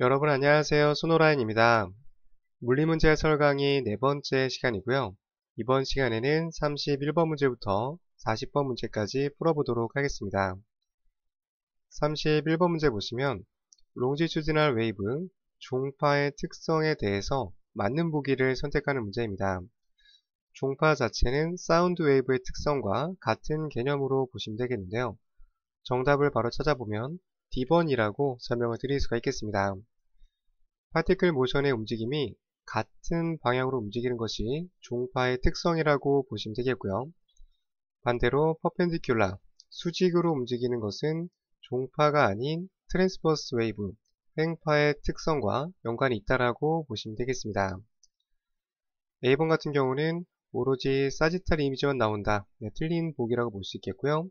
여러분 안녕하세요. 손호라인입니다. 물리문제 해설 강의 네 번째 시간이고요. 이번 시간에는 31번 문제부터 40번 문제까지 풀어보도록 하겠습니다. 31번 문제 보시면 롱지튜디널 웨이브, 종파의 특성에 대해서 맞는 보기를 선택하는 문제입니다. 종파 자체는 사운드 웨이브의 특성과 같은 개념으로 보시면 되겠는데요. 정답을 바로 찾아보면 D번이라고 설명을 드릴 수가 있겠습니다. 파티클 모션의 움직임이 같은 방향으로 움직이는 것이 종파의 특성이라고 보시면 되겠고요. 반대로 퍼펜디큘라, 수직으로 움직이는 것은 종파가 아닌 트랜스버스 웨이브, 횡파의 특성과 연관이 있다라고 보시면 되겠습니다. A번 같은 경우는 오로지 사지탈 이미지만 나온다. 틀린 보기라고 볼 수 있겠고요.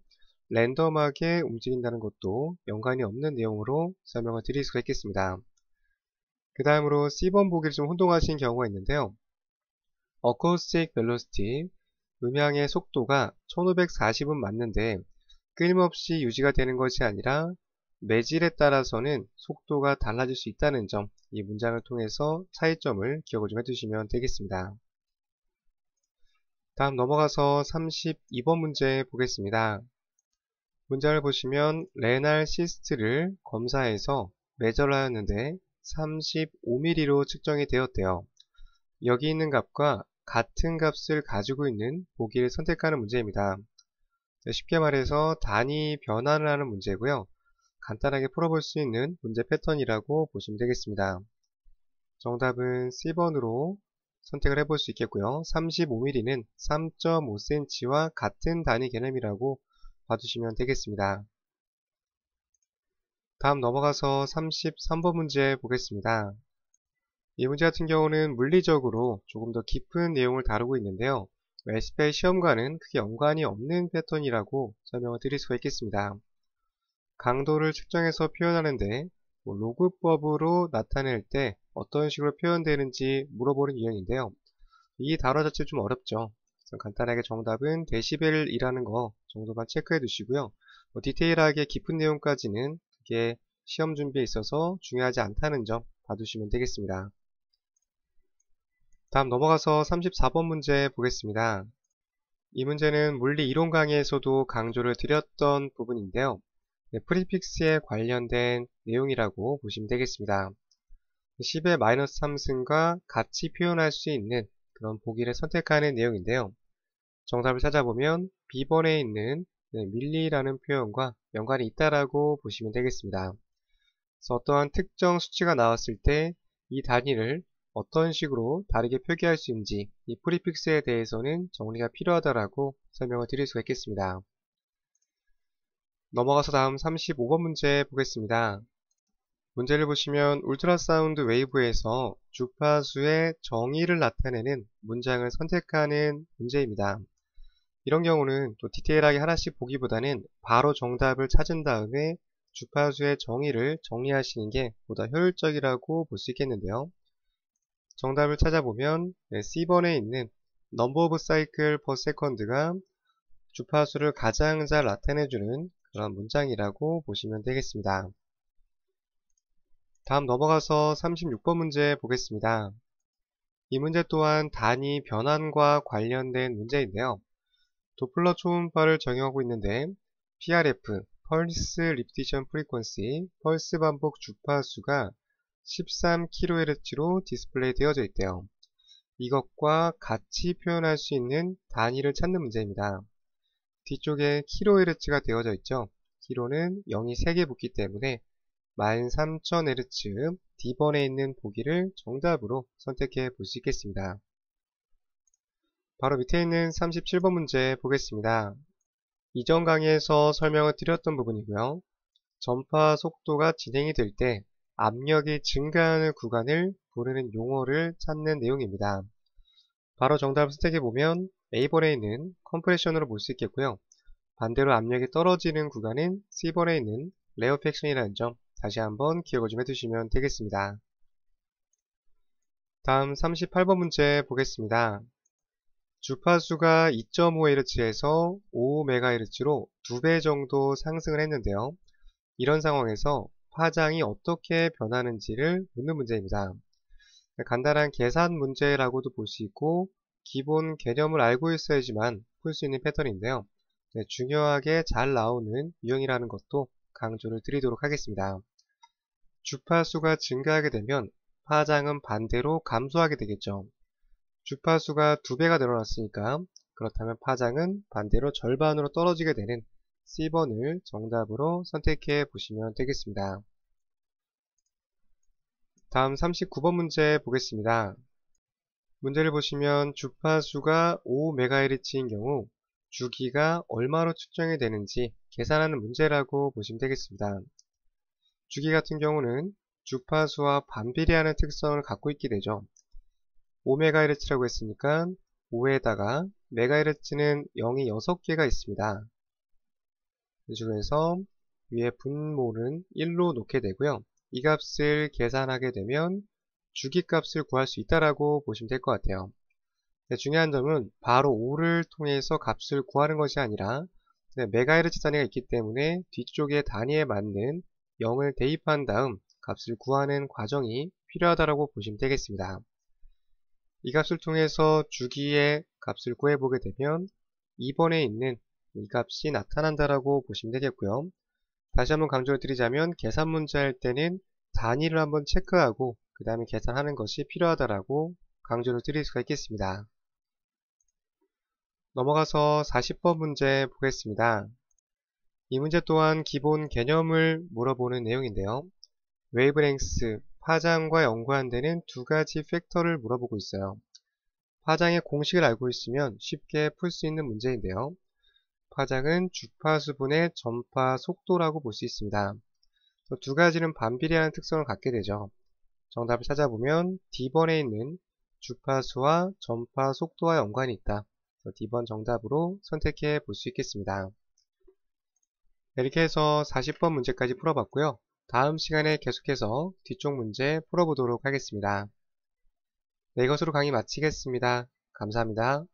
랜덤하게 움직인다는 것도 연관이 없는 내용으로 설명을 드릴 수가 있겠습니다. 그 다음으로 C번 보기를 좀 혼동하신 경우가 있는데요. Acoustic Velocity, 음향의 속도가 1540은 맞는데 끊임없이 유지가 되는 것이 아니라 매질에 따라서는 속도가 달라질 수 있다는 점, 이 문장을 통해서 차이점을 기억을 좀 해두시면 되겠습니다. 다음 넘어가서 32번 문제 보겠습니다. 문장을 보시면 레날 시스트를 검사해서 매저를 하였는데 35mm로 측정이 되었대요. 여기 있는 값과 같은 값을 가지고 있는 보기를 선택하는 문제입니다. 쉽게 말해서 단위 변환을 하는 문제고요. 간단하게 풀어볼 수 있는 문제 패턴이라고 보시면 되겠습니다. 정답은 C번으로 선택을 해볼 수 있겠고요. 35mm는 3.5cm와 같은 단위 개념이라고 봐주시면 되겠습니다. 다음 넘어가서 33번 문제 보겠습니다. 이 문제 같은 경우는 물리적으로 조금 더 깊은 내용을 다루고 있는데요. SPL 시험과는 크게 연관이 없는 패턴이라고 설명을 드릴 수가 있겠습니다. 강도를 측정해서 표현하는데 로그법으로 나타낼 때 어떤 식으로 표현되는지 물어보는 유형인데요. 이 단어 자체 좀 어렵죠. 그래서 간단하게 정답은 데시벨이라는 거 정도만 체크해 두시고요. 디테일하게 깊은 내용까지는 그게 시험 준비에 있어서 중요하지 않다는 점 봐두시면 되겠습니다. 다음 넘어가서 34번 문제 보겠습니다. 이 문제는 물리 이론 강의에서도 강조를 드렸던 부분인데요. 프리픽스에 관련된 내용이라고 보시면 되겠습니다. 10의 마이너스 3승과 같이 표현할 수 있는 그런 보기를 선택하는 내용인데요. 정답을 찾아보면 B번에 있는 밀리라는 표현과 연관이 있다라고 보시면 되겠습니다. 그래서 어떠한 특정 수치가 나왔을 때 이 단위를 어떤 식으로 다르게 표기할 수 있는지 이 프리픽스에 대해서는 정리가 필요하다라고 설명을 드릴 수가 있겠습니다. 넘어가서 다음 35번 문제 보겠습니다. 문제를 보시면 울트라사운드 웨이브에서 주파수의 정의를 나타내는 문장을 선택하는 문제입니다. 이런 경우는 또 디테일하게 하나씩 보기보다는 바로 정답을 찾은 다음에 주파수의 정의를 정리하시는 게 보다 효율적이라고 볼 수 있겠는데요. 정답을 찾아보면 C번에 있는 Number of Cycle per Second가 주파수를 가장 잘 나타내주는 그런 문장이라고 보시면 되겠습니다. 다음 넘어가서 36번 문제 보겠습니다. 이 문제 또한 단위 변환과 관련된 문제인데요. 도플러 초음파를 적용하고 있는데 PRF, 펄스 리피티션 프리퀀시, 펄스 반복 주파수가 13kHz로 디스플레이 되어져 있대요. 이것과 같이 표현할 수 있는 단위를 찾는 문제입니다. 뒤쪽에 kHz가 되어져 있죠. kHz는 0이 3개 붙기 때문에 13000Hz D번에 있는 보기를 정답으로 선택해 볼 수 있겠습니다. 바로 밑에 있는 37번 문제 보겠습니다. 이전 강의에서 설명을 드렸던 부분이고요. 전파 속도가 진행이 될 때 압력이 증가하는 구간을 부르는 용어를 찾는 내용입니다. 바로 정답을 선택해보면 A번에 있는 컴프레션으로 볼 수 있겠고요. 반대로 압력이 떨어지는 구간은 C번에 있는 레어팩션이라는 점 다시 한번 기억을 좀 해두시면 되겠습니다. 다음 38번 문제 보겠습니다. 주파수가 2.5Hz에서 5MHz로 2배 정도 상승을 했는데요. 이런 상황에서 파장이 어떻게 변하는지를 묻는 문제입니다. 간단한 계산 문제라고도 볼 수 있고 기본 개념을 알고 있어야지만 풀 수 있는 패턴인데요. 중요하게 잘 나오는 유형이라는 것도 강조를 드리도록 하겠습니다. 주파수가 증가하게 되면 파장은 반대로 감소하게 되겠죠. 주파수가 2배가 늘어났으니까 그렇다면 파장은 반대로 절반으로 떨어지게 되는 C번을 정답으로 선택해 보시면 되겠습니다. 다음 39번 문제 보겠습니다. 문제를 보시면 주파수가 5MHz인 경우 주기가 얼마로 측정이 되는지 계산하는 문제라고 보시면 되겠습니다. 주기 같은 경우는 주파수와 반비례하는 특성을 갖고 있게 되죠. 5MHz라고 했으니까 5에다가 MHz는 0이 6개가 있습니다. 이 중에서 위에 분모는 1로 놓게 되고요. 이 값을 계산하게 되면 주기 값을 구할 수 있다라고 보시면 될 것 같아요. 중요한 점은 바로 5를 통해서 값을 구하는 것이 아니라 메가헤르츠 단위가 있기 때문에 뒤쪽의 단위에 맞는 0을 대입한 다음 값을 구하는 과정이 필요하다고 보시면 되겠습니다. 이 값을 통해서 주기의 값을 구해보게 되면 2번에 있는 이 값이 나타난다라고 보시면 되겠고요. 다시 한번 강조를 드리자면 계산 문제 할 때는 단위를 한번 체크하고 그 다음에 계산하는 것이 필요하다라고 강조를 드릴 수가 있겠습니다. 넘어가서 40번 문제 보겠습니다. 이 문제 또한 기본 개념을 물어보는 내용인데요. 웨이브랭스, 파장과 연관되는 두 가지 팩터를 물어보고 있어요. 파장의 공식을 알고 있으면 쉽게 풀 수 있는 문제인데요. 파장은 주파수분의 전파 속도라고 볼 수 있습니다. 두 가지는 반비례하는 특성을 갖게 되죠. 정답을 찾아보면 D번에 있는 주파수와 전파 속도와 연관이 있다. D번 정답으로 선택해 볼 수 있겠습니다. 이렇게 해서 40번 문제까지 풀어봤고요. 다음 시간에 계속해서 뒤쪽 문제 풀어보도록 하겠습니다. 네, 이것으로 강의 마치겠습니다. 감사합니다.